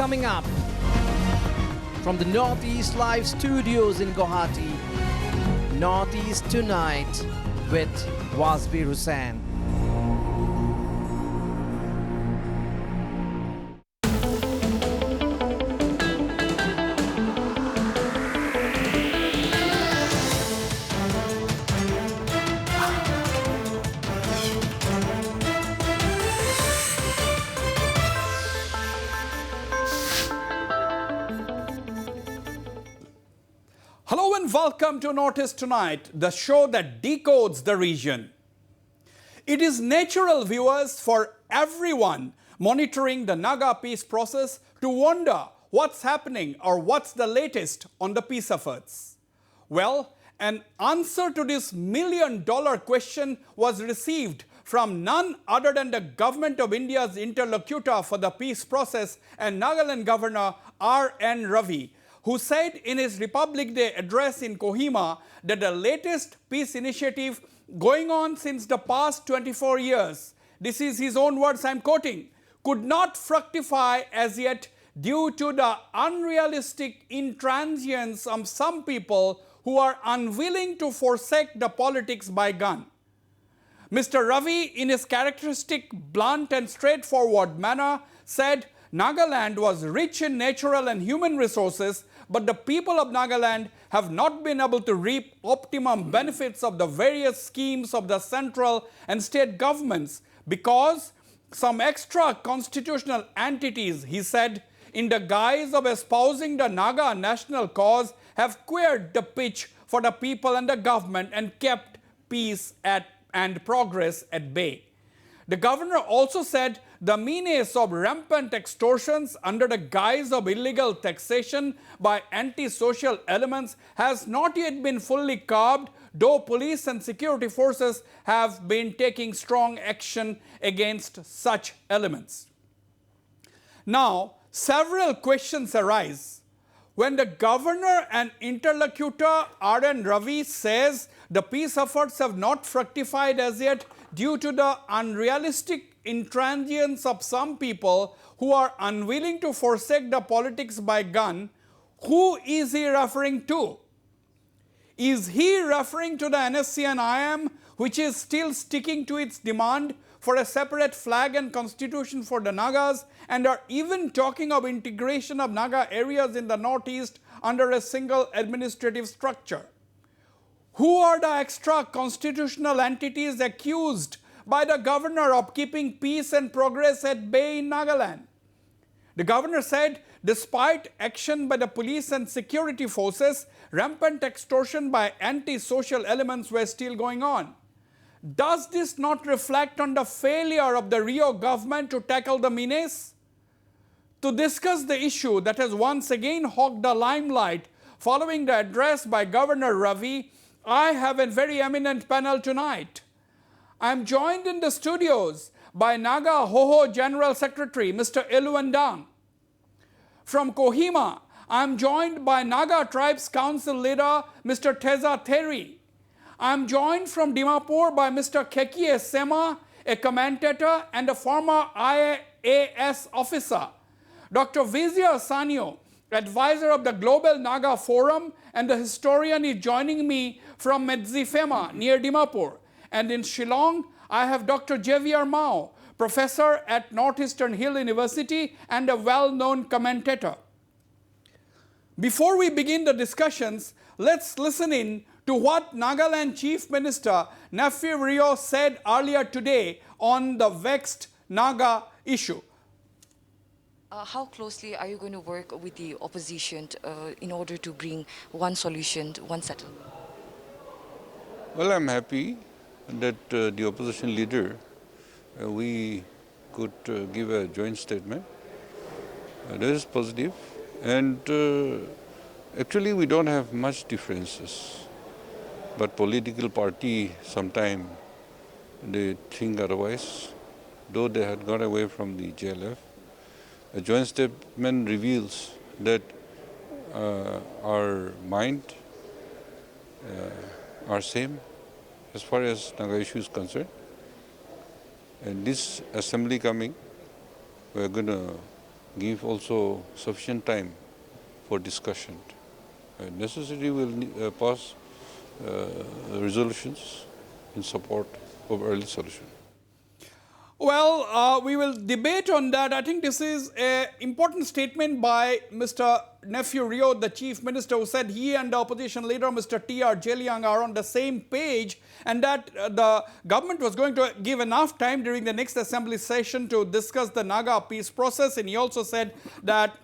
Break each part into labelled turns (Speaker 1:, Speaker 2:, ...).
Speaker 1: coming up from the Northeast Live Studios in Guwahati. Northeast Tonight with Wasbir Hussain.
Speaker 2: Hello and welcome to Northeast Tonight, the show that decodes the region. It is natural, viewers, for everyone monitoring the Naga peace process to wonder what's happening or what's the latest on the peace efforts. Well, an answer to this million-dollar question was received from none other than the Government of India's interlocutor for the peace process and Nagaland Governor R N Ravi, who said in his Republic Day address in Kohima that the latest peace initiative going on since the past 24 years, this is his own words I'm quoting, could not fructify as yet due to the unrealistic intransigence of some people who are unwilling to forsake the politics by gun. Mr. Ravi, in his characteristic blunt and straightforward manner, said Nagaland was rich in natural and human resources, but the people of Nagaland have not been able to reap optimum benefits of the various schemes of the central and state governments because some extra constitutional entities, he said, in the guise of espousing the Naga national cause, have queered the pitch for the people and the government and kept peace and progress at bay. The governor also said the menace of rampant extortions under the guise of illegal taxation by anti-social elements has not yet been fully curbed, though police and security forces have been taking strong action against such elements. Now, several questions arise. When the governor and interlocutor R N Ravi says the peace efforts have not fructified as yet due to the unrealistic intransigence of some people who are unwilling to forsake the politics by gun, who is he referring to? Is he referring to the NSCN-IM, which is still sticking to its demand for a separate flag and constitution for the Nagas, and are even talking of integration of Naga areas in the northeast under a single administrative structure? Who are the extra constitutional entities accused by the governor of keeping peace and progress at bay in Nagaland? The governor said, despite action by the police and security forces, rampant extortion by anti-social elements were still going on. Does this not reflect on the failure of the Rio government to tackle the menace? To discuss the issue that has once again hogged the limelight following the address by Governor Ravi, I have a very eminent panel tonight. I am joined in the studios by Naga HOHO General Secretary, Mr. Ndang. From Kohima, I am joined by Naga Tribes Council Leader, Mr. Therie. I am joined from Dimapur by Mr. Khekiye Sema, a commentator and a former IAS officer. Dr. Visier Sanyu, advisor of the Global Naga Forum, and the historian is joining me from Medzifema near Dimapur. And in Shillong, I have Dr. Xavier Mao, professor at Northeastern Hill University and a well-known commentator. Before we begin the discussions, let's listen in to what Nagaland Chief Minister Nafi Rio said earlier today on the vexed Naga issue.
Speaker 3: How closely are you going to work with the opposition in order to bring one solution, one settlement?
Speaker 4: Well, I'm happy that the opposition leader, we could give a joint statement. That is positive. And actually, we don't have much differences. But political party, sometimes they think otherwise, though they had got away from the JLF. A joint statement reveals that our mind are same as far as Naga issue is concerned. And this assembly coming, we're going to give also sufficient time for discussion. Necessity will pass resolutions in support of early solution.
Speaker 2: Well, we will debate on that. I think this is an important statement by Mr. Nephew Rio, the Chief Minister, who said he and the opposition leader, Mr. T.R. Jeliang, are on the same page, and that the government was going to give enough time during the next assembly session to discuss the Naga peace process. And he also said that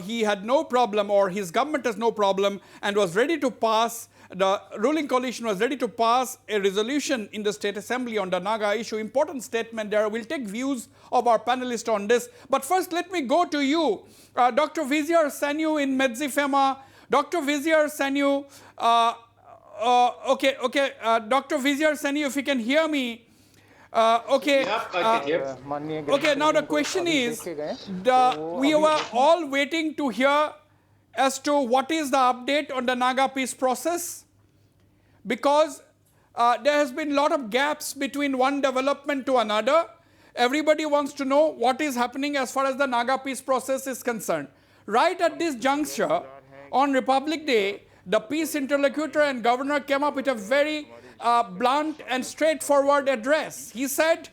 Speaker 2: he had no problem, or his government has no problem, and was ready to pass, the ruling coalition was ready to pass a resolution in the State Assembly on the Naga issue. Important statement there. We'll take views of our panelists on this. But first, let me go to you, Dr. Visier Sanyu in Medzifema. Dr. Visier Sanyu, Dr. Visier Sanyu, if you can hear me. Okay, now the question is, we were all waiting to hear as to what is the update on the Naga peace process, because there has been a lot of gaps between one development to another. Everybody wants to know what is happening as far as the Naga peace process is concerned. Right at this juncture, on Republic Day, the peace interlocutor and governor came up with a very blunt and straightforward address. He said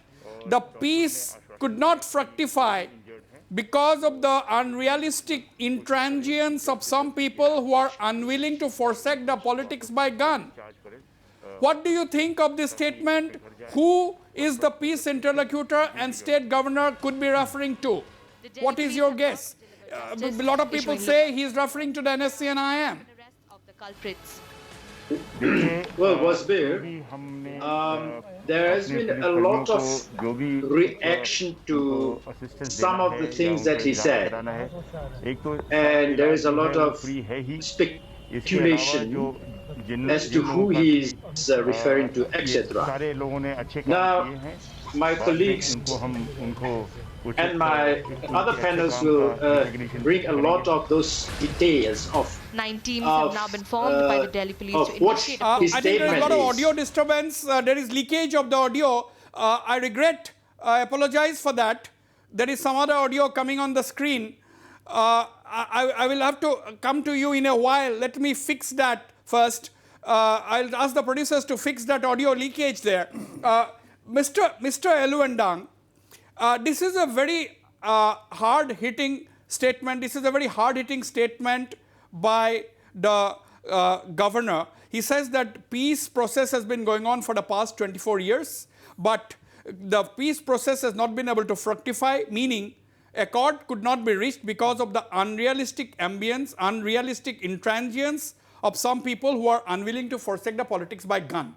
Speaker 2: the peace could not fructify because of the unrealistic intransigence of some people who are unwilling to forsake the politics by gun. What do you think of this statement? Who is the peace interlocutor and state governor could be referring to? What is your guess? A lot of people say he is referring to the NSCN-IM.
Speaker 5: Well, Wasbir, there has been a lot of reaction to some of the things that he said, and there is a lot of speculation as to who he is referring to, etc. Now, my colleagues and my other panels will bring a lot of those details of
Speaker 6: 9 teams have now been formed by the Delhi police to initiate
Speaker 2: I think there is a lot of audio disturbance. There is leakage of the audio. I regret, I apologize for that. There is some other audio coming on the screen. I will have to come to you in a while. Let me fix that first. I'll ask the producers to fix that audio leakage there. Mr. Ndang, this is a very hard-hitting statement. This is a very hard-hitting statement by the governor. He says that peace process has been going on for the past 24 years, but the peace process has not been able to fructify, meaning accord could not be reached because of the unrealistic ambience, unrealistic intransigence of some people who are unwilling to forsake the politics by gun.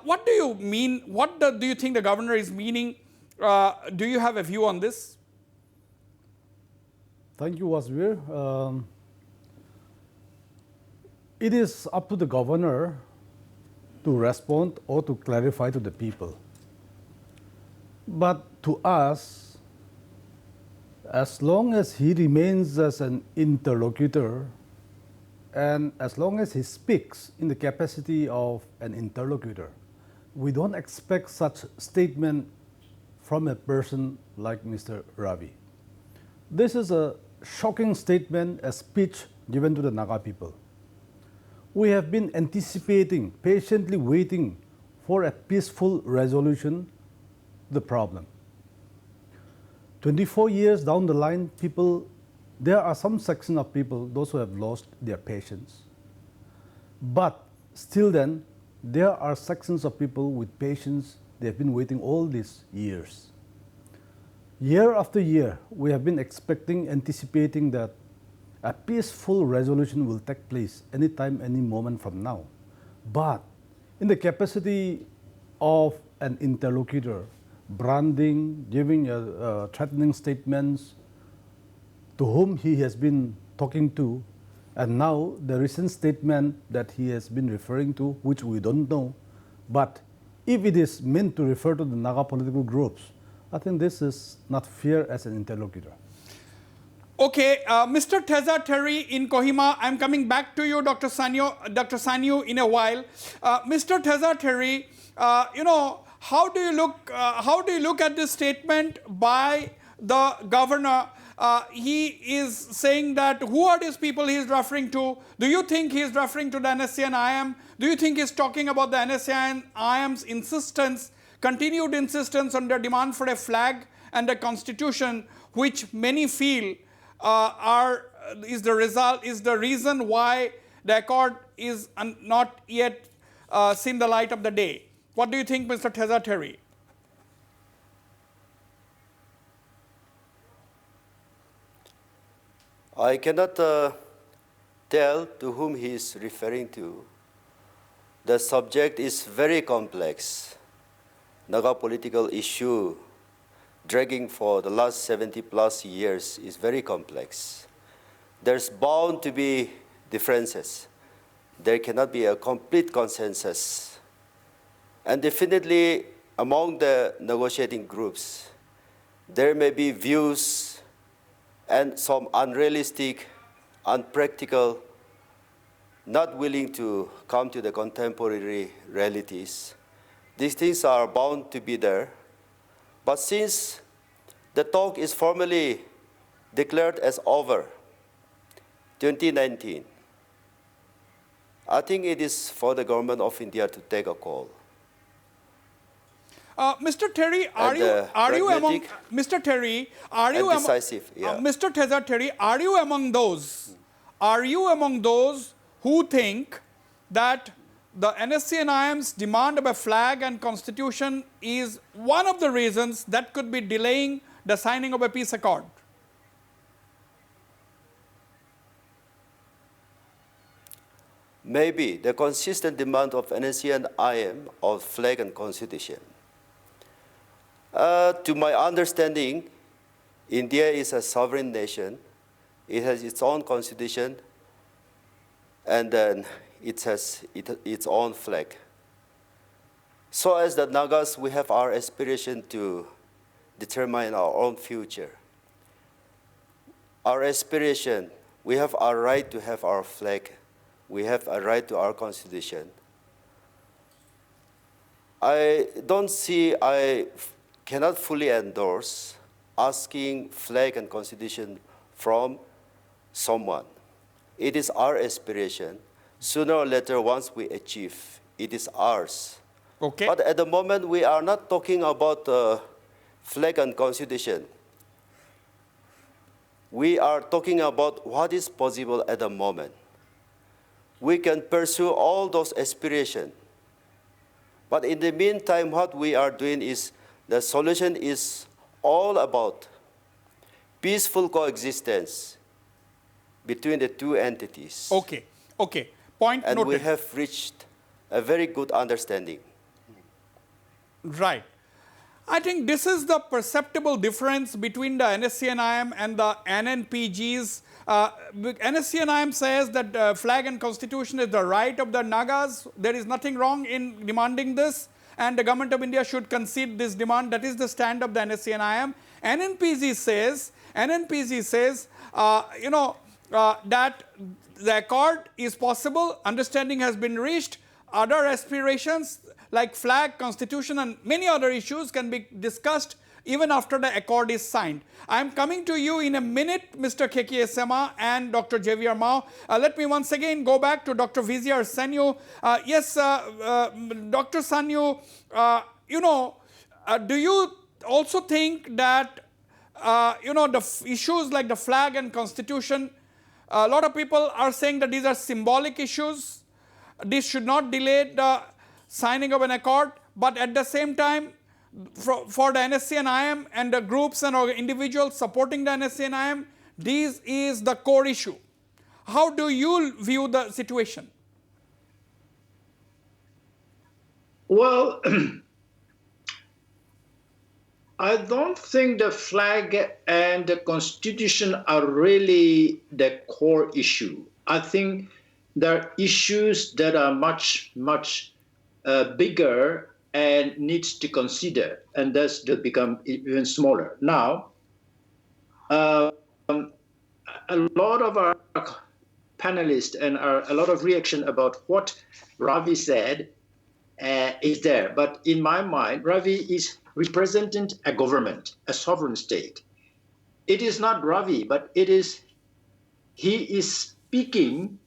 Speaker 2: What do you mean? What do you think the governor is meaning? Do you have a view on this?
Speaker 7: Thank you, Wasbir. It is up to the governor to respond or to clarify to the people. But to us, as long as he remains as an interlocutor, and as long as he speaks in the capacity of an interlocutor, we don't expect such statement from a person like Mr. Ravi. This is a shocking statement, a speech given to the Naga people. We have been anticipating, patiently waiting for a peaceful resolution to the problem. 24 years down the line, there are some section of people, those who have lost their patience. But still then, there are sections of people with patience. They have been waiting all these years. Year after year, we have been expecting, anticipating that a peaceful resolution will take place anytime, any moment from now. But in the capacity of an interlocutor, branding, giving threatening statements to whom he has been talking to, and now the recent statement that he has been referring to, which we don't know, but if it is meant to refer to the Naga political groups, I think this is not fair as an interlocutor.
Speaker 2: Okay, Mr. Therie in Kohima, I'm coming back to you, Dr. Sanyu, in a while. Mr. Therie, how do you look at this statement by the governor? he is saying that who are these people he is referring to? Do you think he is referring to the NSCN-IM? Do you think he is talking about the NSCN-IM's insistence, continued insistence on the demand for a flag and a constitution, which many feel is the reason why the accord is not yet seen the light of the day? What do you think, Mr. Therie?
Speaker 8: I cannot tell to whom he is referring to. The subject is very complex. Naga political issue dragging for the last 70 plus years is very complex. There's bound to be differences. There cannot be a complete consensus. And definitely among the negotiating groups, there may be views and some unrealistic, unpractical, not willing to come to the contemporary realities. These things are bound to be there. But since the talk is formally declared as over, 2019, I think it is for the government of India to take a call.
Speaker 2: Mr. Therie, are you among Mr. Therie? Are you
Speaker 8: decisive? Yeah.
Speaker 2: Mr. Therie, are you among those? Are you among those who think that the NSCN-IM's demand of a flag and constitution is one of the reasons that could be delaying the signing of a peace accord?
Speaker 8: Maybe the consistent demand of NSCN-IM of flag and constitution. To my understanding, India is a sovereign nation. It has its own constitution, and then it has its own flag. So as the Nagas, we have our aspiration to determine our own future. Our aspiration, we have our right to have our flag. We have a right to our constitution. I cannot fully endorse asking flag and constitution from someone. It is our aspiration. Sooner or later, once we achieve, it is ours.
Speaker 2: Okay.
Speaker 8: But at the moment, we are not talking about flag and constitution. We are talking about what is possible at the moment. We can pursue all those aspirations. But in the meantime, what we are doing is the solution is all about peaceful coexistence between the two entities.
Speaker 2: Okay, okay. Point
Speaker 8: and
Speaker 2: noted.
Speaker 8: We have reached a very good understanding.
Speaker 2: Right. I think this is the perceptible difference between the NSCN-IM and the NNPGs. NSCN-IM says that flag and constitution is the right of the Nagas. There is nothing wrong in demanding this, and the government of India should concede this demand. That is the stand of the NSCN-IM. NNPG says that the accord is possible, understanding has been reached, other aspirations like flag, constitution and many other issues can be discussed even after the accord is signed. I am coming to you in a minute, Mr. Khekiye Sema and Dr. Xavier Mao. Let me once again go back to Dr. Visier Sanyu. Yes, Dr. Sanyu, do you also think that, the issues like the flag and constitution, a lot of people are saying that these are symbolic issues. This should not delay the signing of an accord, but at the same time, for the NSCN-IM and the groups and individuals supporting the NSCN-IM, this is the core issue. How do you view the situation?
Speaker 5: Well, I don't think the flag and the constitution are really the core issue. I think there are issues that are much, much bigger and needs to consider, and thus they become even smaller. Now, a lot of our panelists and a lot of reaction about what Ravi said is there. But in my mind, Ravi is representing a government, a sovereign state. it is not Ravi, but he is speaking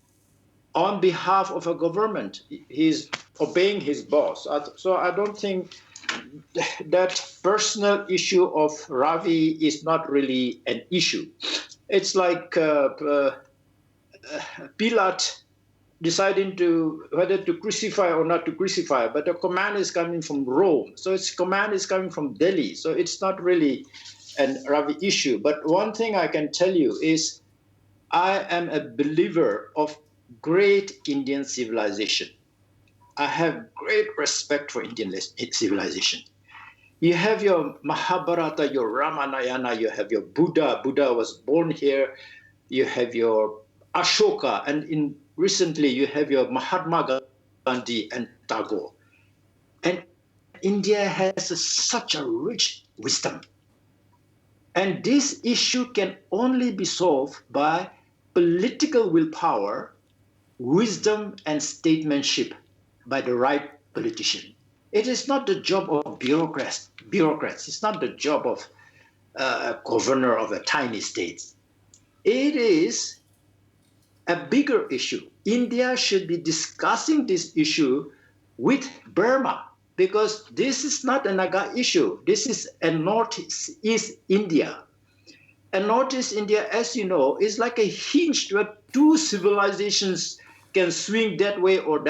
Speaker 5: on behalf of a government. He's obeying his boss. So I don't think that personal issue of Ravi is not really an issue. It's like Pilate deciding whether to crucify or not to crucify, but the command is coming from Rome. So its command is coming from Delhi. So it's not really an Ravi issue. But one thing I can tell you is I am a believer of great Indian civilization. I have great respect for Indian civilization. You have your Mahabharata, your Ramayana, you have your Buddha. Buddha was born here. You have your Ashoka, and recently you have your Mahatma Gandhi and Tagore. And India has such a rich wisdom. And this issue can only be solved by political willpower, wisdom, and statesmanship by the right politician. It is not the job of bureaucrats. It's not the job of a governor of a tiny state. It is a bigger issue. India should be discussing this issue with Burma, because this is not a Naga issue. This is a Northeast India. And Northeast India, as you know, is like a hinge where two civilizations can swing that way or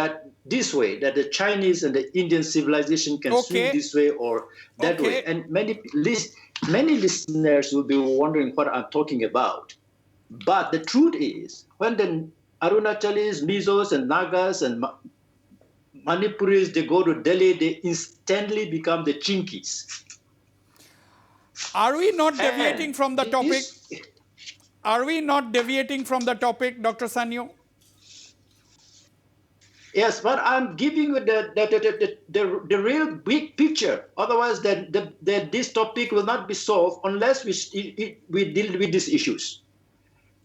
Speaker 5: this way, that the Chinese and the Indian civilization can swing this way or that way. And many listeners will be wondering what I'm talking about. But the truth is, when the Arunachalis, Mizos, and Nagas, and Manipuris, they go to Delhi, they instantly become the Chinkies.
Speaker 2: Are we not deviating from the topic? Are we not deviating from the topic, Dr. Sanyu?
Speaker 5: Yes, but I'm giving you the real big picture. Otherwise, this topic will not be solved unless we deal with these issues.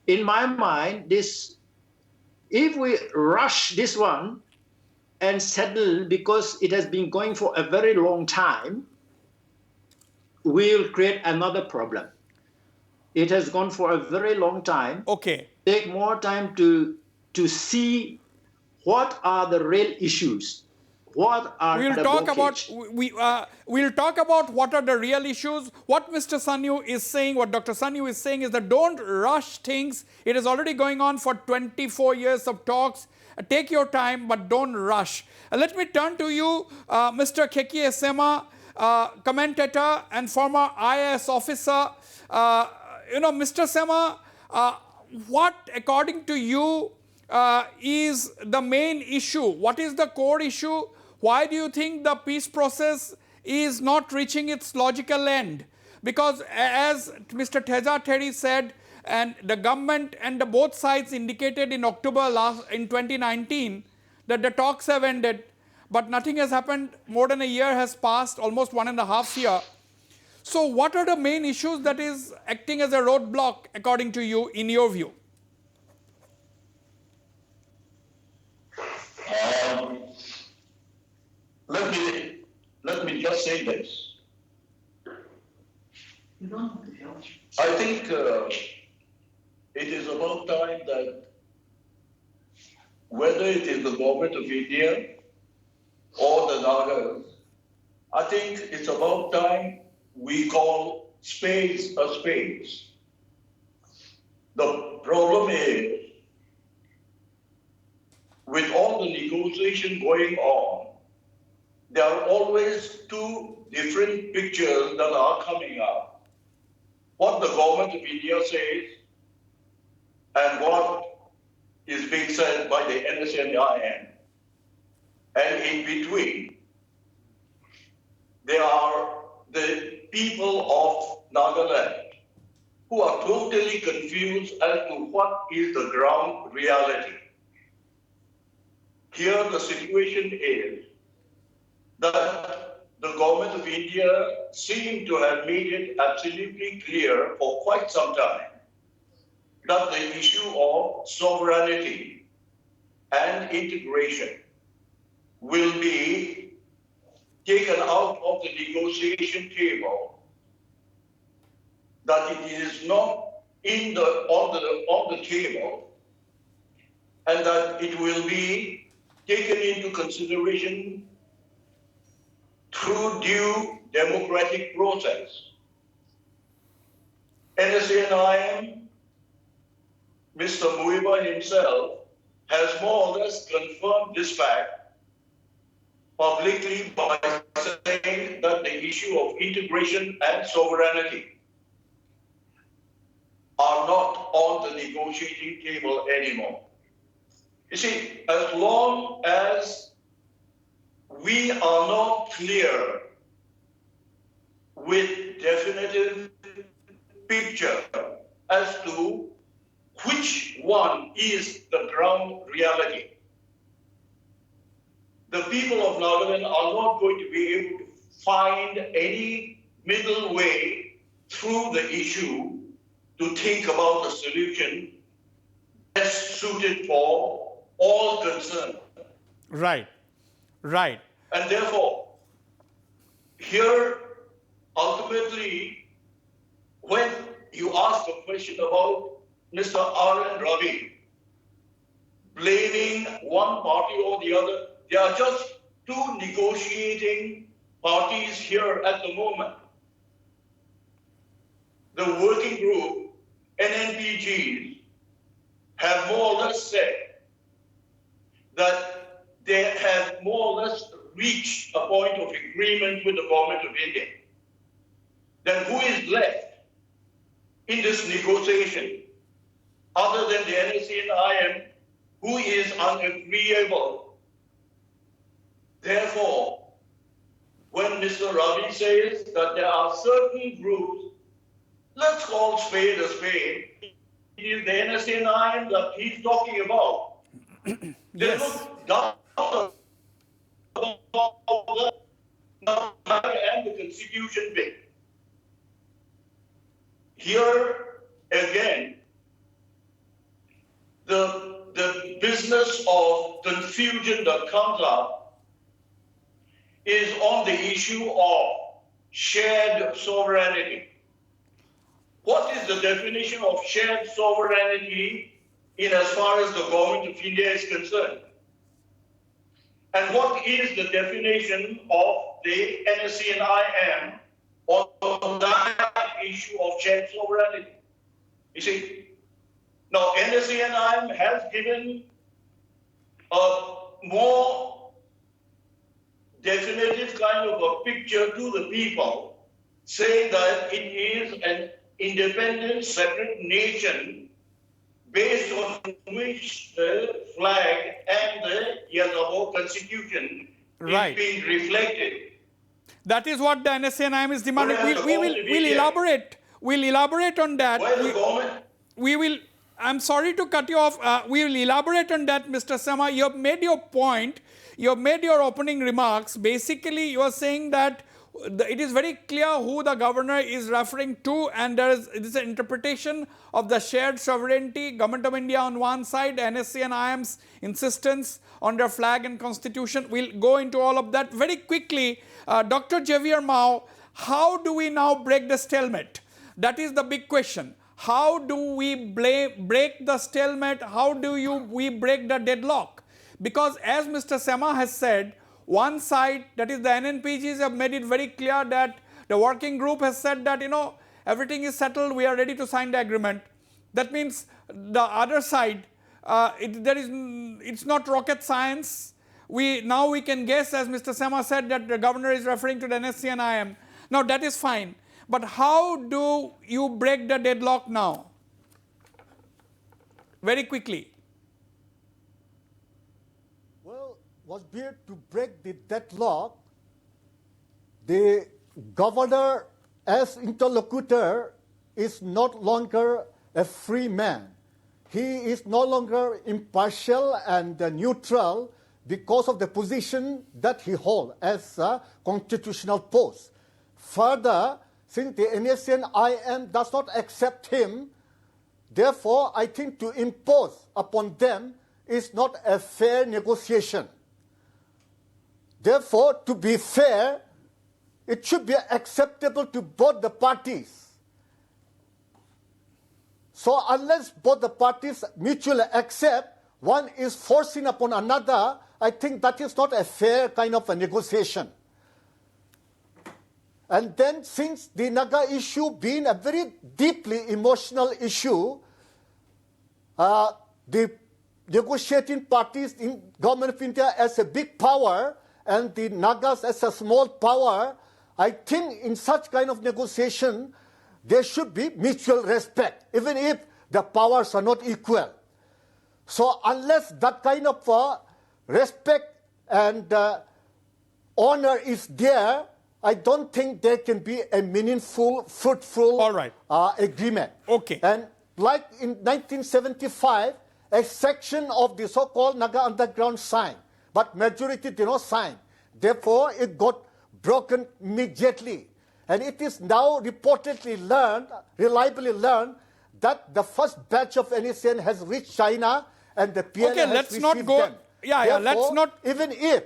Speaker 5: In my mind, if we rush this one and settle because it has been going for a very long time, we'll create another problem. It has gone for a very long time.
Speaker 2: Okay.
Speaker 5: Take more time to see what are the real issues. What are
Speaker 2: we'll
Speaker 5: the
Speaker 2: talk
Speaker 5: blockage.
Speaker 2: about we'll talk about what are the real issues. What Mr. Sanyu is saying, what Dr. Sanyu is saying is that don't rush things. It is already going on for 24 years of talks. Take your time, but don't rush. Let me turn to you, Mr. Khekiye Sema, commentator and former IAS officer. Mr. Sema, what, according to you, is the main issue? What is the core issue? Why do you think the peace process is not reaching its logical end? Because as Mr. Therie said, and the government and the both sides indicated in October in 2019 that the talks have ended, but nothing has happened. More than a year has passed, almost 1.5 years. So what are the main issues that is acting as a roadblock, according to you, in your view?
Speaker 9: Let me just say this. I think it is about time that whether it is the government of India or the Nagas, I think it's about time we call spades a spades. The problem is, with all the negotiation going on, there are always two different pictures that are coming up. What the government of India says and what is being said by the NSCN-IM. And in between, there are the people of Nagaland who are totally confused as to what is the ground reality. Here the situation is that the government of India seemed to have made it absolutely clear for quite some time that the issue of sovereignty and integration will be taken out of the negotiation table. that it is not on the table, and that it will be taken into consideration through due democratic process. NSCN-IM, Mr. Muiba himself, has more or less confirmed this fact publicly by saying that the issue of integration and sovereignty are not on the negotiating table anymore. You see, as long as we are not clear with definitive picture as to which one is the ground reality, the people of Nagaland are not going to be able to find any middle way through the issue to think about the solution best suited for all concerned.
Speaker 2: Right, right.
Speaker 9: And therefore, here, ultimately, when you ask a question about Mr. R N Ravi blaming one party or the other, there are just two negotiating parties here at the moment. The working group, NNPGs, have more or less said that they have more or less reached a point of agreement with the government of India. Then who is left in this negotiation other than the NSCN-IM, who is unagreeable? Therefore, when Mr. Ravi says that there are certain groups, let's call spade a spade, it is the NSCN-IM that he's talking about. There's no doubt about that and the constitution bit. Here again, the business of confusion that comes up is on the issue of shared sovereignty. What is the definition of shared sovereignty in as far as the government of India is concerned? And what is the definition of the NSCN-IM on that issue of shared sovereignty? You see, now NSCN-IM has given a more definitive kind of a picture to the people, saying that it is an independent, separate nation based on which the flag and the Yazabo constitution is being reflected.
Speaker 2: That is what the NSCN-IM is demanding. We'll elaborate. We'll elaborate on that. We will. I'm sorry to cut you off. We will elaborate on that, Mr. Sema. You have made your point. You have made your opening remarks. Basically, you are saying that it is very clear who the governor is referring to, and there is this interpretation of the shared sovereignty, Government of India on one side, NSCN-IM's insistence on their flag and constitution. We'll go into all of that very quickly. Dr. Xavier Mao, how do we now break the stalemate? That is the big question. How do we break the stalemate? How do we break the deadlock? Because as Mr. Sema has said, one side, that is the NNPGs, have made it very clear that the working group has said that, everything is settled, we are ready to sign the agreement. That means the other side, it's not rocket science. Now we can guess, as Mr. Sema said, that the governor is referring to the NSCN-IM. Now that is fine. But how do you break the deadlock now? Very quickly.
Speaker 10: Well, Wasbir, to break the deadlock, the governor as interlocutor is not longer a free man. He is no longer impartial and neutral because of the position that he holds as a constitutional post. Further, since the NSCN-IM does not accept him, therefore, I think to impose upon them is not a fair negotiation. Therefore, to be fair, it should be acceptable to both the parties. So unless both the parties mutually accept, one is forcing upon another, I think that is not a fair kind of a negotiation. And then since the Naga issue being a very deeply emotional issue, the negotiating parties in Government of India as a big power and the Nagas as a small power, I think in such kind of negotiation, there should be mutual respect, even if the powers are not equal. So unless that kind of respect and honor is there, I don't think there can be a meaningful, fruitful agreement.
Speaker 2: Okay.
Speaker 10: And like in 1975, a section of the so-called Naga Underground signed, but majority did not sign. Therefore, it got broken immediately. And it is now reportedly learned, reliably learned, that the first batch of NECN has reached China and the PLA
Speaker 2: okay,
Speaker 10: has
Speaker 2: let's
Speaker 10: received
Speaker 2: not go.
Speaker 10: them. Therefore,
Speaker 2: let's not.
Speaker 10: Even if.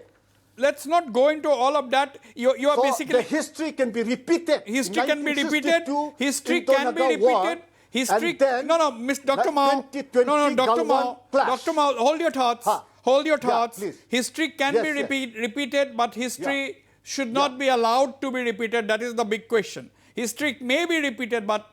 Speaker 2: Let's not go into all of that. You are
Speaker 10: So
Speaker 2: basically.
Speaker 10: the history can be repeated.
Speaker 2: History can be repeated. History can be repeated. History. No, Miss Dr. Mao. No, Dr. Mao. Dr. Mao, hold your thoughts. Hold your thoughts.
Speaker 10: Yeah,
Speaker 2: history can be repeated, but history should not be allowed to be repeated. That is the big question. History may be repeated, but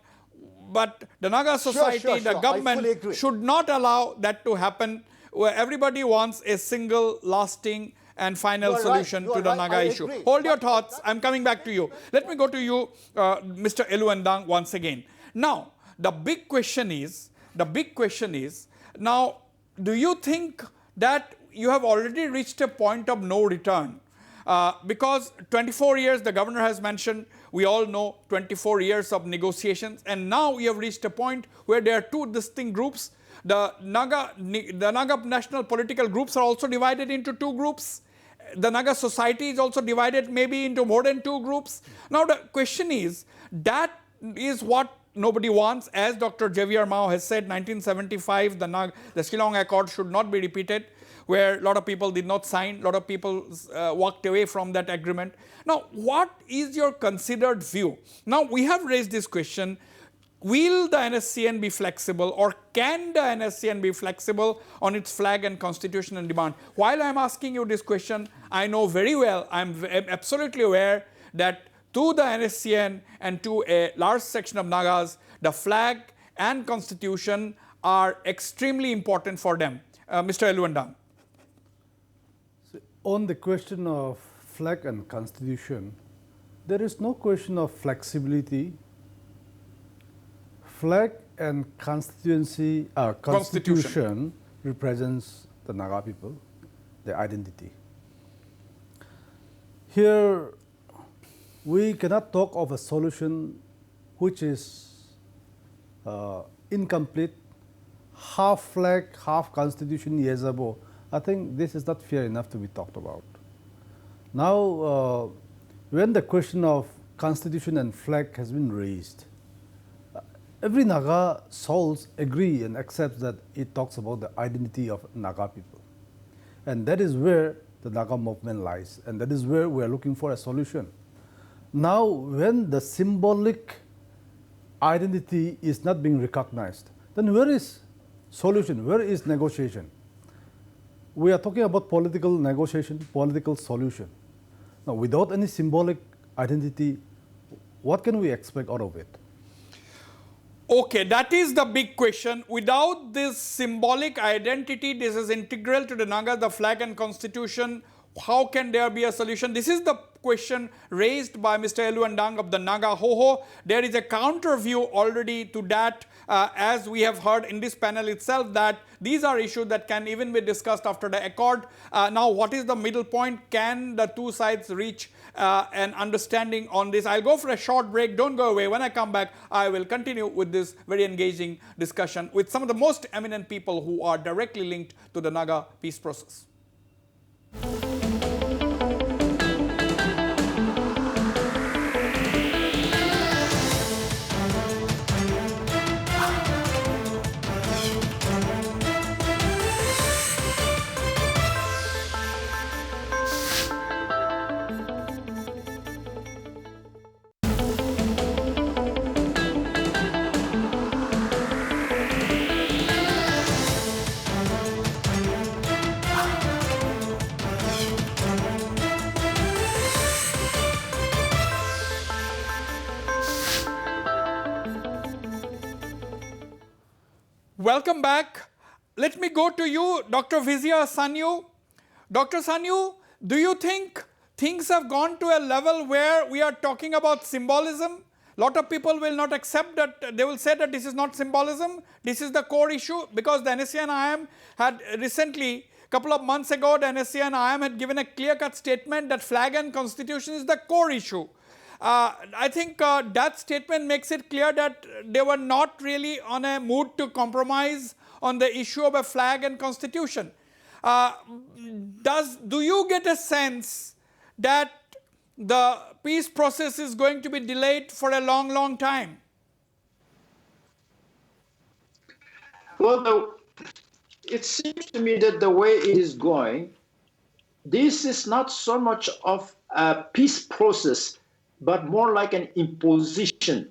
Speaker 2: the Naga society, the government should not allow that to happen, where everybody wants a single, lasting and final solution to the Naga issue. Hold your thoughts. I'm coming back to you. Let me go to you, Mr. Ndang, once again. Now, the big question is, now, do you think that you have already reached a point of no return? Because 24 years, the governor has mentioned, we all know 24 years of negotiations, and now we have reached a point where there are two distinct groups. The Naga national political groups are also divided into two groups. The Naga society is also divided maybe into more than two groups. Now the question is, that is what nobody wants. As Dr. Xavier Mao has said, 1975, the Shillong Accord should not be repeated, where a lot of people did not sign, a lot of people walked away from that agreement. Now, what is your considered view? Now, we have raised this question, will the NSCN be flexible, or can the NSCN be flexible on its flag and constitution and demand? While I am asking you this question, I know very well, I am absolutely aware that to the NSCN and to a large section of Nagas, the flag and constitution are extremely important for them. Mr. Ndang.
Speaker 7: On the question of flag and constitution, there is no question of flexibility. Flag and constitution represents the Naga people, their identity. Here, we cannot talk of a solution which is incomplete, half flag, half constitution years ago. I think this is not fair enough to be talked about. Now, when the question of constitution and flag has been raised, every Naga souls agree and accepts that it talks about the identity of Naga people. And that is where the Naga movement lies, and that is where we are looking for a solution. Now, when the symbolic identity is not being recognized, then where is solution? Where is negotiation? We are talking about political negotiation, political solution. Now, without any symbolic identity, what can we expect out of it?
Speaker 2: Okay, that is the big question. Without this symbolic identity, this is integral to the Naga, the flag and constitution. How can there be a solution? This is the question raised by Mr. Ndang of the Naga HOHO. There is a counter view already to that, as we have heard in this panel itself, that these are issues that can even be discussed after the accord. Now, what is the middle point? Can the two sides reach an understanding on this? I'll go for a short break. Don't go away. When I come back, I will continue with this very engaging discussion with some of the most eminent people who are directly linked to the Naga peace process. Welcome back. Let me go to you, Dr. Visier Sanyu. Dr. Sanyu, do you think things have gone to a level where we are talking about symbolism? A lot of people will not accept that. They will say that this is not symbolism. This is the core issue, because the NSCN-IM had recently, a couple of months ago, the NSCN-IM had given a clear-cut statement that flag and constitution is the core issue. I think that statement makes it clear that they were not really on a mood to compromise on the issue of a flag and constitution. Do you get a sense that the peace process is going to be delayed for a long, long time?
Speaker 5: Well, it seems to me that the way it is going, this is not so much of a peace process, but more like an imposition.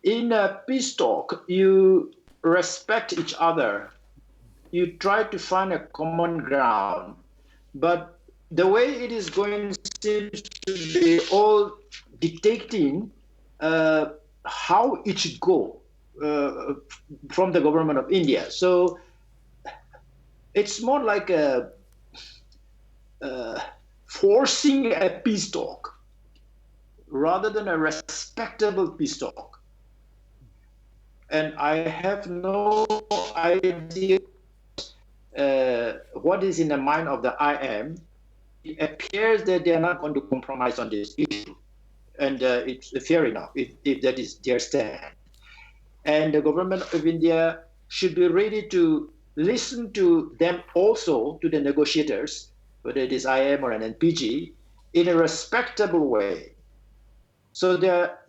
Speaker 5: In a peace talk, you respect each other. You try to find a common ground. But the way it is going seems to be all dictating how it should go from the government of India. So it's more like forcing a peace talk rather than a respectable peace talk. And I have no idea what is in the mind of the IM. It appears that they are not going to compromise on this issue. And it's fair enough if that is their stand. And the government of India should be ready to listen to them also, to the negotiators, whether it is IM or an NPG, in a respectable way. So that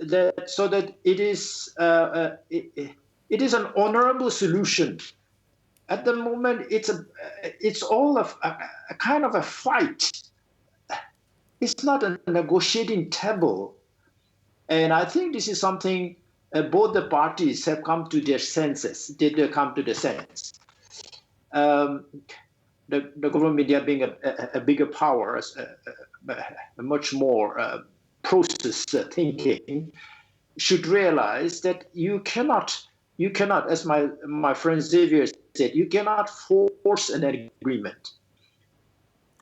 Speaker 5: it is an honorable solution. At the moment, it's all a kind of a fight. It's not a negotiating table, and I think this is something both the parties have come to their senses. Did they come to the sense? The government of India being a bigger power, a much more process thinking, should realize that you cannot, as my friend Xavier said, you cannot force an agreement.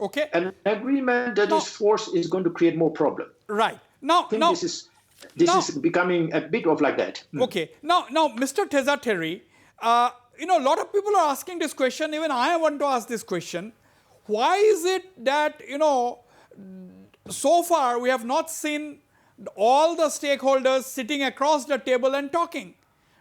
Speaker 2: Okay.
Speaker 5: An agreement that is forced is going to create more problem.
Speaker 2: Right. Now,
Speaker 5: this is becoming a bit of like that.
Speaker 2: Okay. Now, Mr. Therie, a lot of people are asking this question. Even I want to ask this question. Why is it that, so far we have not seen all the stakeholders sitting across the table and talking?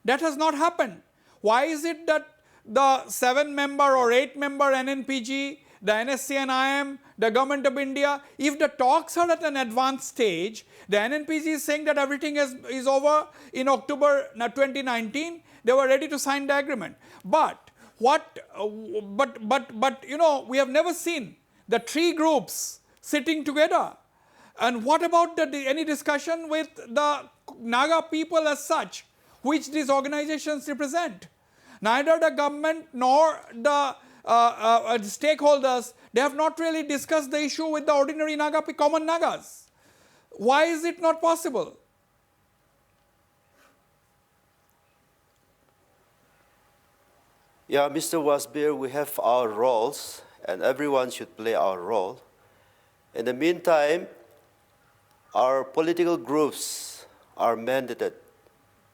Speaker 2: That has not happened. Why is it that the 7-member or 8-member NNPG, the NSCN-IM, the government of India, if the talks are at an advanced stage, the NNPG is saying that everything is over in October 2019, they were ready to sign the agreement. But we have never seen the 3 groups sitting together. And what about any discussion with the Naga people as such, which these organizations represent? Neither the government nor the stakeholders, they have not really discussed the issue with the ordinary Naga, common Nagas. Why is it not possible?
Speaker 8: Yeah, Mr. Wasbir, we have our roles, and everyone should play our role. In the meantime, our political groups are mandated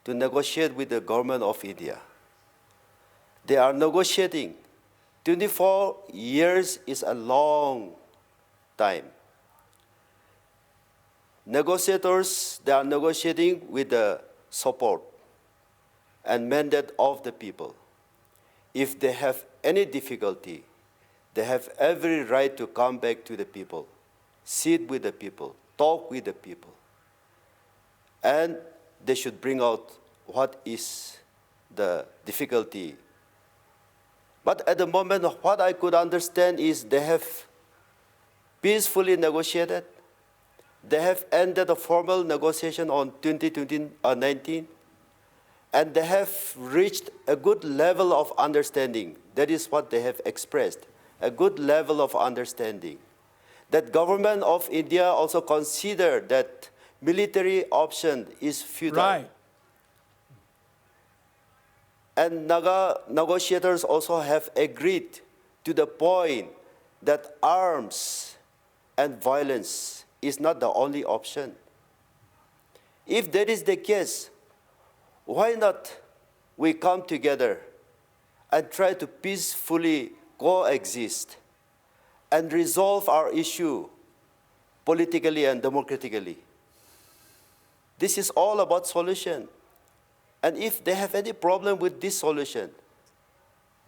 Speaker 8: to negotiate with the government of India. They are negotiating. 24 years is a long time. Negotiators, they are negotiating with the support and mandate of the people. If they have any difficulty, they have every right to come back to the people, sit with the people, talk with the people. And they should bring out what is the difficulty. But at the moment, what I could understand is they have peacefully negotiated. They have ended a formal negotiation on 2019, and they have reached a good level of understanding. That is what they have expressed, a good level of understanding. That government of India also consider that military option is futile.
Speaker 2: Right.
Speaker 8: And Naga negotiators also have agreed to the point that arms and violence is not the only option. If that is the case, why not we come together and try to peacefully coexist and resolve our issue politically and democratically? This is all about solution. And if they have any problem with this solution,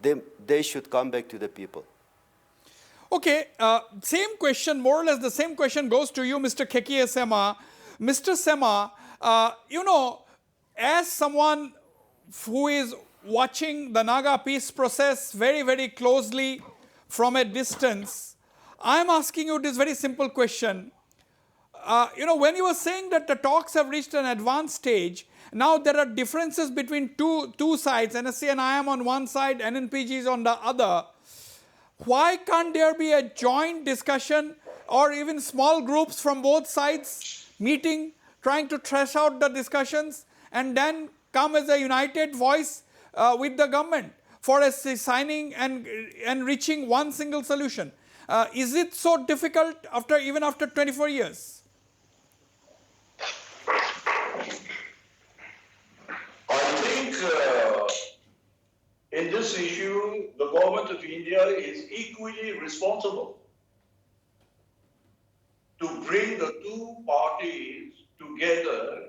Speaker 8: they should come back to the people.
Speaker 2: Okay, same question, more or less the same question goes to you, Mr. Khekiye Sema. Mr. Sema, you know, as someone who is watching the Naga peace process very, very closely from a distance, I'm asking you this very simple question. You know, when you were saying that the talks have reached an advanced stage, now there are differences between two sides, NSCN-IM on one side, NNPG is on the other. Why can't there be a joint discussion or even small groups from both sides meeting, trying to thresh out the discussions and then come as a united voice with the government for a signing and reaching one single solution? Is it so difficult even after 24 years?
Speaker 9: I think in this issue, the government of India is equally responsible to bring the two parties together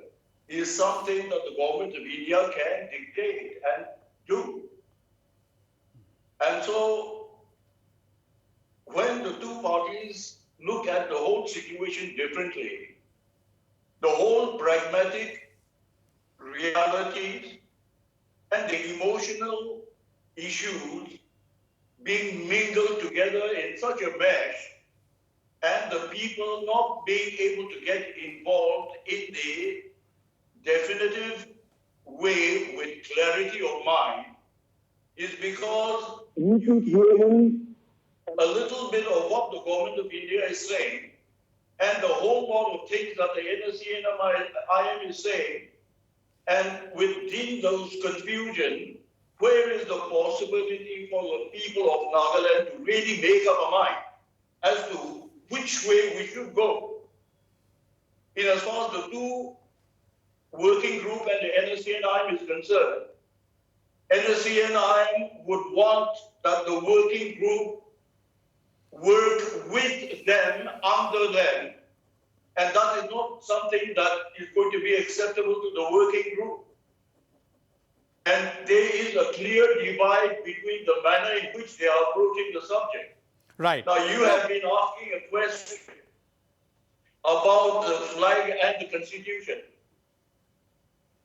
Speaker 9: is something that the government of India can dictate and do. And so, when the two parties look at the whole situation differently, the whole pragmatic realities and the emotional issues being mingled together in such a mesh, and the people not being able to get involved in the definitive way with clarity of mind, is because you a little bit of what the government of India is saying and the whole lot of things that the NSCN-IM is saying, and within those confusion, where is the possibility for the people of Nagaland to really make up a mind as to which way we should go? In as far as the two working group and the NSCN-IM is concerned, NSCN-IM would want that the working group work with them, under them, and that is not something that is going to be acceptable to the working group. And there is a clear divide between the manner in which they are approaching the subject.
Speaker 2: Right.
Speaker 9: Now, you have been asking a question about the flag and the constitution.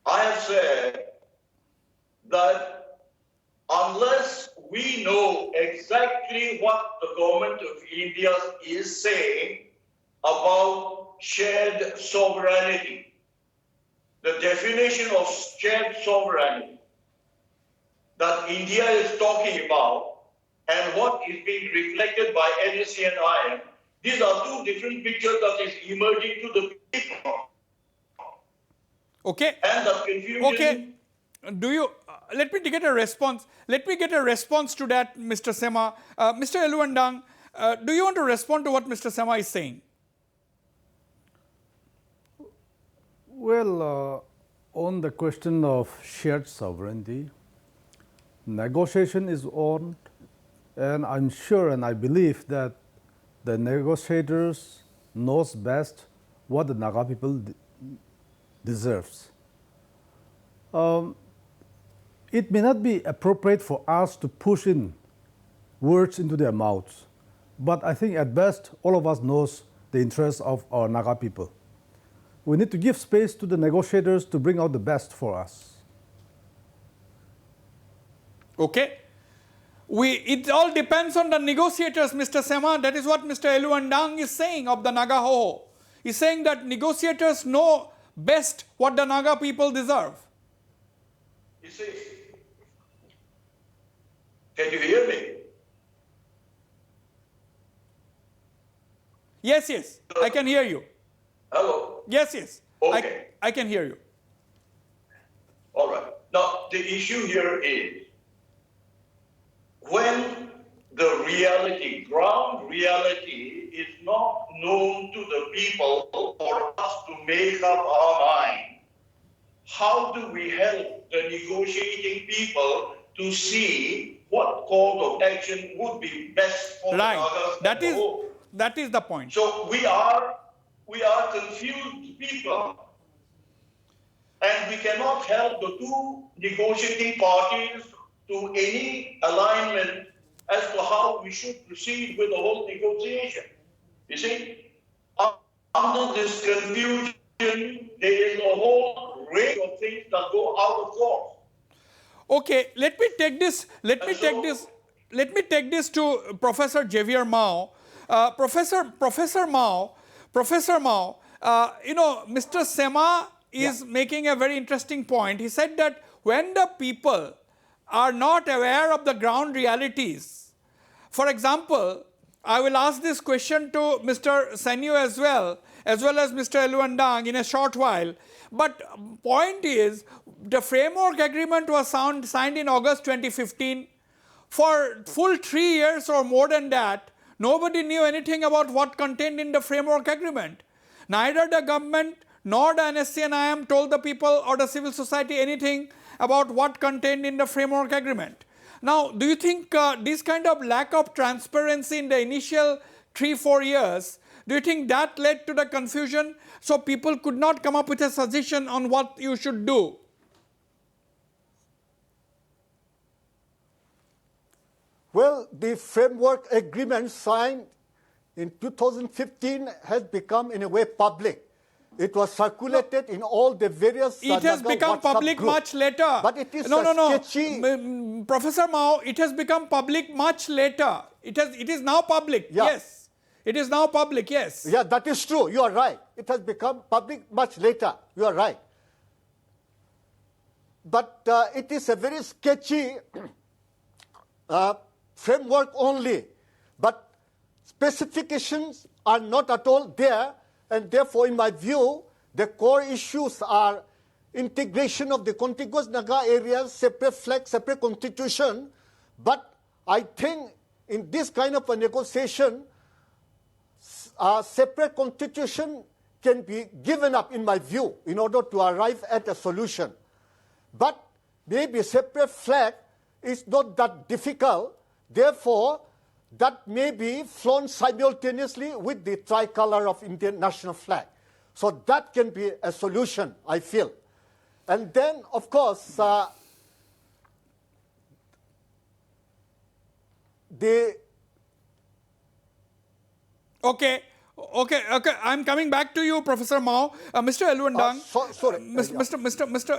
Speaker 9: I have said that unless we know exactly what the government of India is saying about shared sovereignty, the definition of shared sovereignty that India is talking about and what is being reflected by NSCN-IM, these are two different pictures that is emerging to the people.
Speaker 2: Okay.
Speaker 9: And the confusion.
Speaker 2: Okay. Do you, let me get a response. Let me get a response to that, Mr. Sema. Mr. Ndang, do you want to respond to what Mr. Sema is saying?
Speaker 7: Well, on the question of shared sovereignty, negotiation is on, and I'm sure and I believe that the negotiators knows best what the Naga people deserves. It may not be appropriate for us to push in words into their mouths, but I think at best all of us knows the interests of our Naga people. We need to give space to the negotiators to bring out the best for us.
Speaker 2: Okay. It all depends on the negotiators, Mr. Sema. That is what Mr. Ndang is saying of the Naga HOHO. He's saying that negotiators know best what the Naga people deserve.
Speaker 9: You see, can you hear me?
Speaker 2: Yes, yes, I can hear you.
Speaker 9: Hello?
Speaker 2: Yes, yes,
Speaker 9: Okay.
Speaker 2: I can hear you.
Speaker 9: All right. Now, the issue here is when the reality, ground reality, is not known to the people for us to make up our mind, how do we help the negotiating people to see what course of action would be best for the Nagas as a whole?
Speaker 2: That is the point.
Speaker 9: So we are confused people, and we cannot help the two negotiating parties to any alignment as to how we should proceed with the whole negotiation. You see, under this confusion, there is a whole range of things that go out of course.
Speaker 2: Okay, let me take this to Professor Xavier Mao. Professor Mao, you know, Mr. Sema is making a very interesting point. He said that when the people are not aware of the ground realities, for example, I will ask this question to Mr. Sanyu as well as Mr. Ndang in a short while. But point is, the framework agreement was signed in August 2015. For full 3 years or more than that, nobody knew anything about what contained in the framework agreement. Neither the government nor the NSCN-IM told the people or the civil society anything about what contained in the framework agreement. Now, do you think this kind of lack of transparency in the initial 3-4 years, do you think that led to the confusion? So people could not come up with a suggestion on what you should do?
Speaker 10: Well, the framework agreement signed in 2015 has become in a way public. It was circulated in all the various
Speaker 2: It has become public much later.
Speaker 10: But it is sketchy.
Speaker 2: Professor Mao, it has become public much later. It is now public, yes. It is now public, yes.
Speaker 10: Yeah, that is true. You are right. It has become public much later. You are right. But it is a very sketchy framework only. But specifications are not at all there. And therefore, in my view, the core issues are integration of the contiguous Naga areas, separate flag, separate constitution. But I think in this kind of a negotiation, separate constitution can be given up, in my view, in order to arrive at a solution. But maybe separate flag is not that difficult. Therefore, that may be flown simultaneously with the tricolor of Indian national flag. So that can be a solution, I feel. And then, of course,
Speaker 2: Okay, I'm coming back to you, Professor Mao. Mr. Ndang.
Speaker 10: Sorry.
Speaker 2: Mr.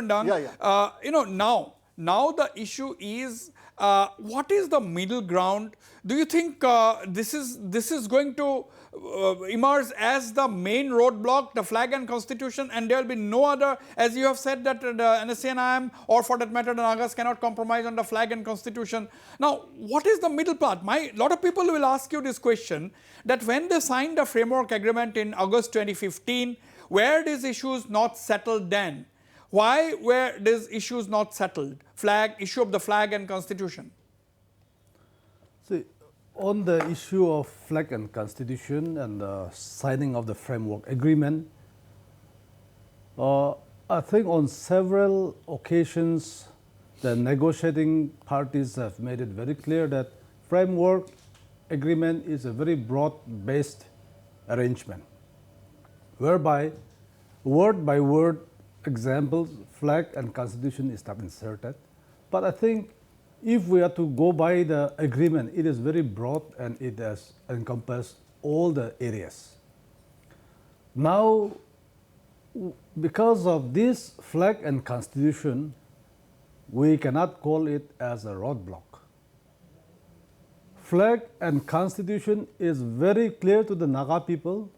Speaker 2: Ndang. You know, now the issue is, what is the middle ground? Do you think this is going to emerge as the main roadblock, the flag and constitution, and there will be no other, as you have said that the NSCN-IM or for that matter the Nagas cannot compromise on the flag and constitution. Now, what is the middle part? A lot of people will ask you this question, that when they signed the framework agreement in August 2015, were these issues not settled then? Why were these issues not settled? Issue of the flag and constitution.
Speaker 7: See, on the issue of flag and constitution and the signing of the framework agreement, I think on several occasions the negotiating parties have made it very clear that framework agreement is a very broad-based arrangement, whereby word by word examples, flag and constitution is not inserted. But I think if we are to go by the agreement, it is very broad and it has encompassed all the areas. Now, because of this flag and constitution, we cannot call it as a roadblock. Flag and constitution is very clear to the Naga people.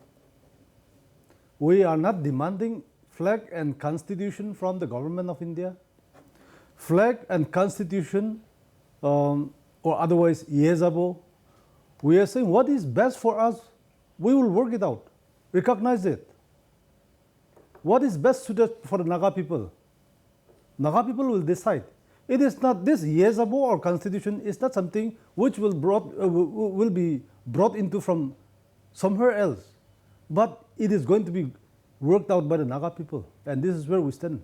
Speaker 7: We are not demanding flag and constitution from the government of India. Flag and constitution, or otherwise Yezabo, we are saying what is best for us, we will work it out, recognize it. What is best suited for the Naga people? Naga people will decide. It is not this Yezabo or constitution is not something which will be brought into from somewhere else, but it is going to be worked out by the Naga people, and this is where we stand.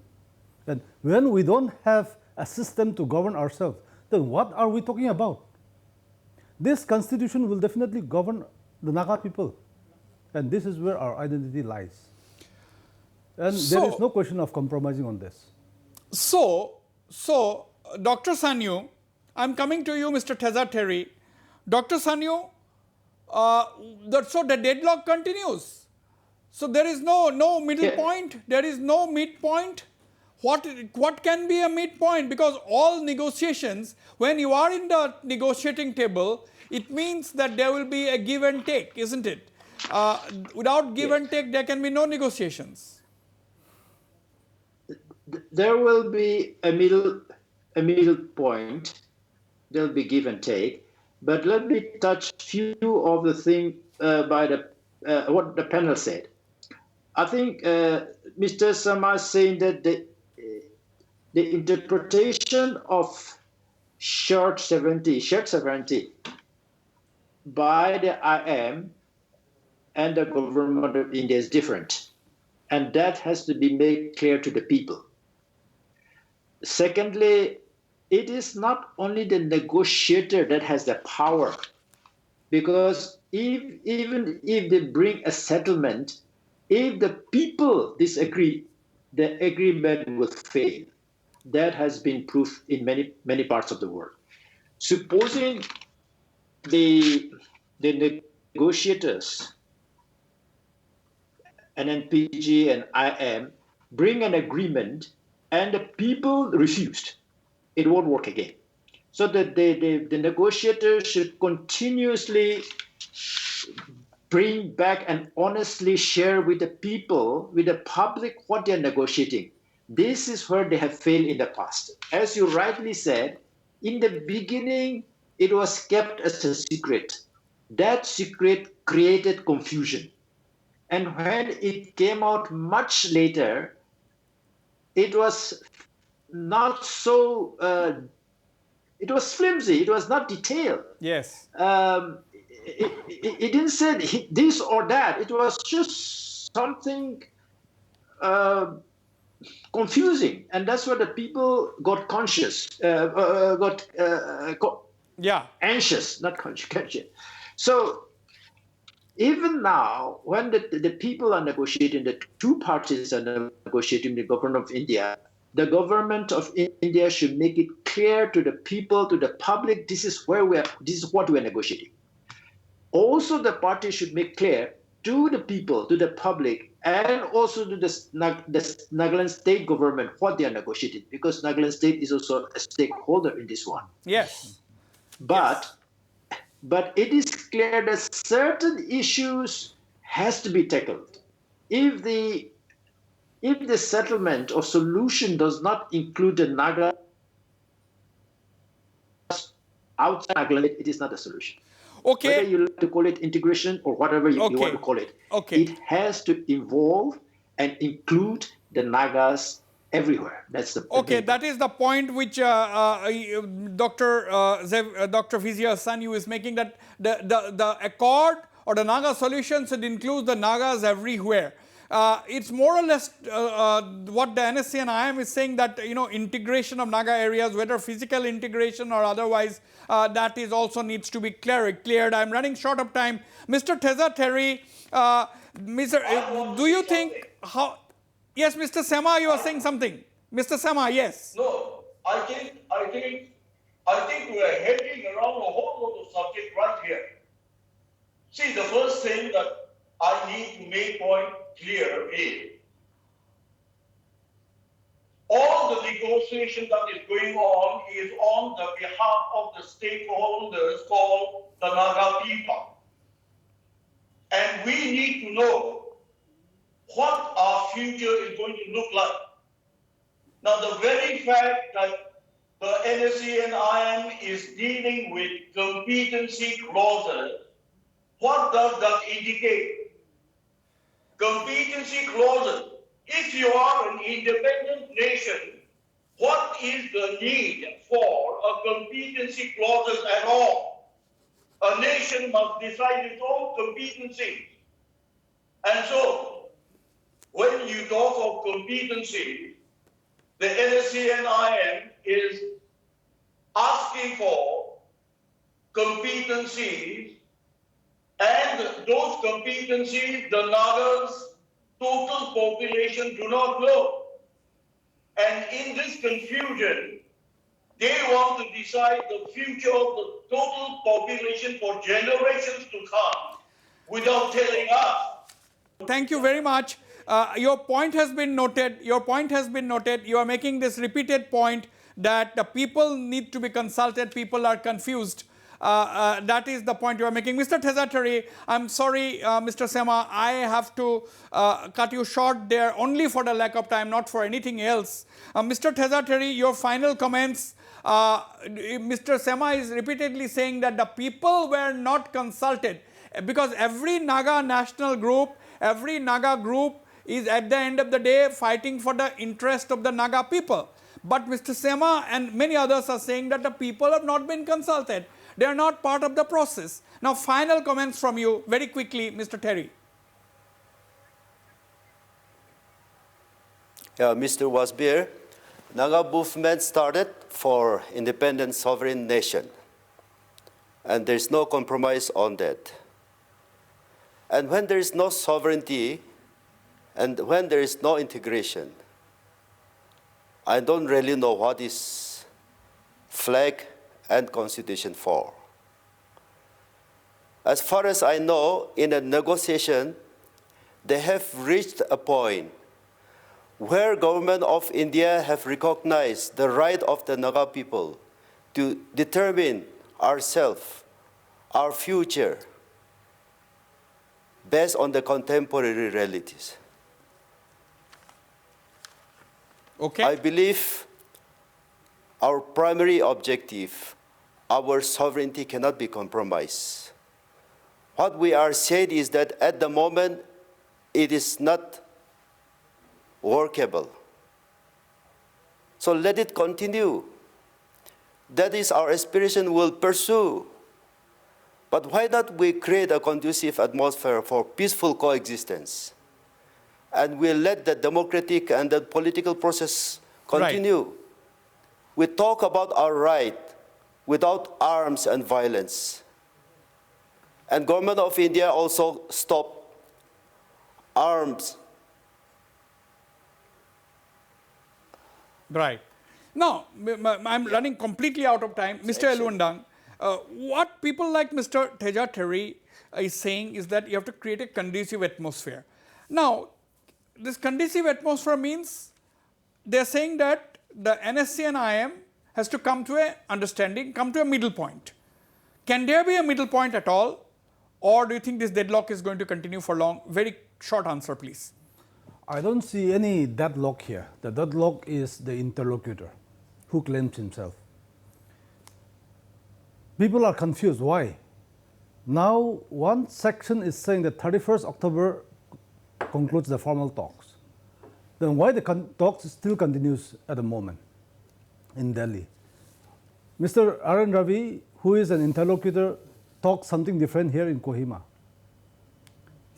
Speaker 7: And when we don't have a system to govern ourselves, then what are we talking about? This constitution will definitely govern the Naga people, and this is where our identity lies. And there is no question of compromising on this.
Speaker 2: So Dr. Sanyu, I'm coming to you, Mr. Therie. Dr. Sanyu, so the deadlock continues. So there is no middle point. There is no midpoint. What can be a midpoint? Because all negotiations, when you are in the negotiating table, it means that there will be a give and take, isn't it? Without give and take, there can be no negotiations.
Speaker 5: There will be a middle point. There will be give and take. But let me touch few of the things by what the panel said. I think Mr. Sema is saying that the interpretation of shared sovereignty by the IM and the government of India is different. And that has to be made clear to the people. Secondly, it is not only the negotiator that has the power, because even if they bring a settlement, if the people disagree, the agreement will fail. That has been proved in many parts of the world. Supposing the negotiators, NNPG and IM, bring an agreement and the people refused, it won't work again. So that the negotiators should continuously bring back and honestly share with the people, with the public, what they're negotiating. This is where they have failed in the past. As you rightly said, in the beginning, it was kept as a secret. That secret created confusion. And when it came out much later, it was not so, it was flimsy, it was not detailed.
Speaker 2: Yes.
Speaker 5: It didn't say this or that, it was just something confusing. And that's where the people got conscious, anxious, not conscious. So even now, when the people are negotiating, the two parties are negotiating, the government of India, the government of India should make it clear to the people, to the public, this is what we're negotiating. Also, the party should make clear to the people, to the public, and also to the Nagaland state government what they are negotiating, because Nagaland state is also a stakeholder in this one.
Speaker 2: Yes.
Speaker 5: But it is clear that certain issues has to be tackled. If the settlement or solution does not include the Naga outside Nagaland, it is not a solution.
Speaker 2: Okay.
Speaker 5: Whether you like to call it integration or whatever you want to call it, it has to involve and include the Nagas everywhere. That's the
Speaker 2: okay. That is the point which Dr. Visier Sanyu is making, that the accord or the Naga solution should include the Nagas everywhere. It's more or less what the NSCN-IM is saying, that integration of Naga areas, whether physical integration or otherwise, that is also needs to be cleared. I'm running short of time. Mr. Therie, do you think how? Yes, Mr. Sema, you are saying something. Mr. Sema, yes.
Speaker 9: No, I think we are heading around a whole lot of subject right here. See, the first thing that I need to make point clear is all the negotiation that is going on is on the behalf of the stakeholders called the Naga people. And we need to know what our future is going to look like. Now, the very fact that the NSCN-IM is dealing with competency clauses, what does that indicate? Competency clauses. If you are an independent nation, what is the need for a competency clauses at all? A nation must decide its own competency. And so, when you talk of competency, the NSCN-IM is asking for competencies, and those competencies, the Naga's total population do not know. And in this confusion, they want to decide the future of the total population for generations to come without telling us.
Speaker 2: Thank you very much. Your point has been noted. Your point has been noted. You are making this repeated point that the people need to be consulted. People are confused. That is the point you are making. Mr. Therie, I'm sorry, Mr. Sema, I have to cut you short there only for the lack of time, not for anything else. Mr. Therie, your final comments. Mr. Sema is repeatedly saying that the people were not consulted because every Naga national group, every Naga group is at the end of the day fighting for the interest of the Naga people. But Mr. Sema and many others are saying that the people have not been consulted. They are not part of the process. Now, final comments from you very quickly, Mr. Therie.
Speaker 8: Yeah, Mr. Wasbir, Naga movement started for independent sovereign nation. And there is no compromise on that. And when there is no sovereignty, and when there is no integration, I don't really know what is flag and constitution for. As far as I know, in a negotiation, they have reached a point where government of India have recognized the right of the Naga people to determine ourselves, our future, based on the contemporary realities.
Speaker 2: Okay.
Speaker 8: I believe our primary objective, our sovereignty cannot be compromised. What we are saying is that at the moment, it is not workable. So let it continue. That is our aspiration we'll pursue. But why not we create a conducive atmosphere for peaceful coexistence? And we'll let the democratic and the political process continue. Right. We talk about our right without arms and violence. And government of India also stop arms.
Speaker 2: Right. Now, I'm running completely out of time. Mr. Ndang, what people like Mr. Therie is saying is that you have to create a conducive atmosphere. Now, this conducive atmosphere means they're saying that the NSCN-IM has to come to an understanding, come to a middle point. Can there be a middle point at all? Or do you think this deadlock is going to continue for long? Very short answer, please.
Speaker 7: I don't see any deadlock here. The deadlock is the interlocutor who claims himself. People are confused. Why? Now, one section is saying that 31st October concludes the formal talks. Then why the talks still continues at the moment in Delhi? Mr. R N Ravi, who is an interlocutor, talks something different here in Kohima.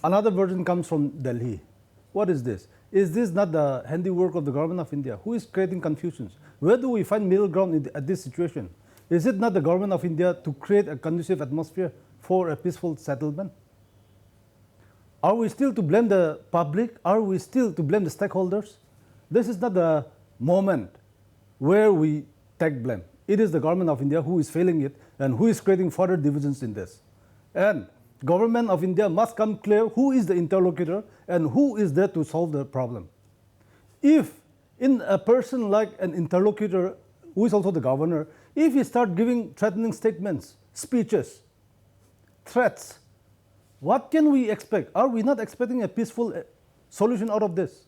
Speaker 7: Another version comes from Delhi. What is this? Is this not the handiwork of the government of India? Who is creating confusions? Where do we find middle ground at this situation? Is it not the government of India to create a conducive atmosphere for a peaceful settlement? Are we still to blame the public? Are we still to blame the stakeholders? This is not the moment where we take blame. It is the government of India who is failing it and who is creating further divisions in this. And government of India must come clear who is the interlocutor and who is there to solve the problem. If in a person like an interlocutor, who is also the governor, if he start giving threatening statements, speeches, threats, what can we expect? Are we not expecting a peaceful solution out of this?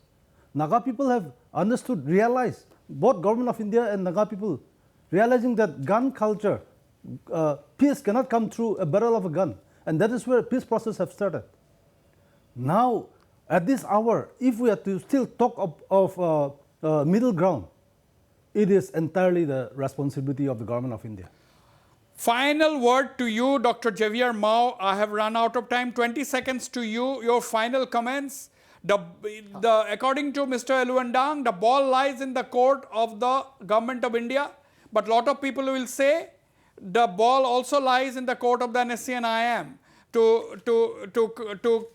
Speaker 7: Naga people have understood, realized, both government of India and Naga people, realizing that gun culture, peace cannot come through a barrel of a gun. And that is where peace process have started. Now, at this hour, if we are to still talk of middle ground, it is entirely the responsibility of the government of India.
Speaker 2: Final word to you, Dr. Xavier Mao. I have run out of time. 20 seconds to you, your final comments. According to Mr. Ndang, the ball lies in the court of the government of India. But a lot of people will say the ball also lies in the court of the NSCN-IM to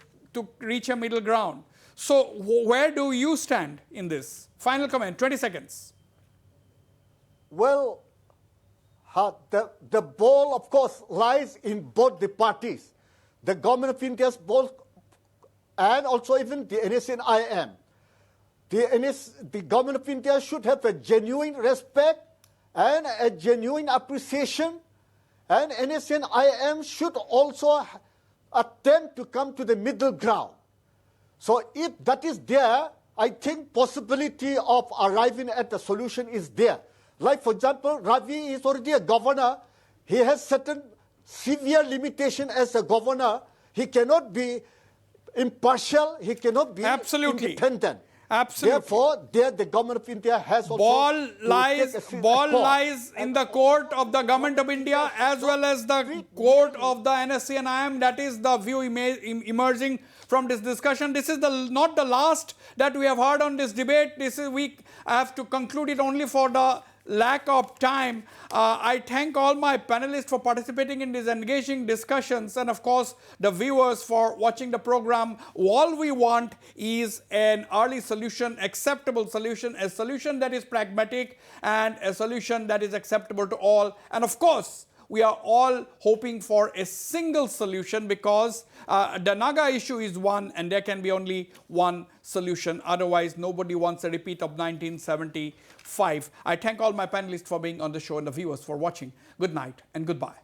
Speaker 2: reach a middle ground. So where do you stand in this? Final comment, 20 seconds.
Speaker 10: Well, the ball, of course, lies in both the parties. The government of India's ball and also even the NSCN-IM. The government of India should have a genuine respect and a genuine appreciation, and NSCN-IM should also attempt to come to the middle ground. So if that is there, I think possibility of arriving at a solution is there. Like, for example, Ravi is already a governor. He has certain severe limitation as a governor. He cannot be impartial. He cannot be independent.
Speaker 2: Absolutely.
Speaker 10: Therefore, there the government of India has also
Speaker 2: ball lies in the court of the government of India as well as the court of the NSCN-IM. That is the view emerging from this discussion. This is not the last that we have heard on this debate. I have to conclude it only for the lack of time. I thank all my panelists for participating in these engaging discussions, and of course the viewers for watching the program. All we want is an early solution, acceptable solution, a solution that is pragmatic and a solution that is acceptable to all. And of course, we are all hoping for a single solution, because the Naga issue is one and there can be only one solution. Otherwise, nobody wants a repeat of 1975. I thank all my panelists for being on the show and the viewers for watching. Good night and goodbye.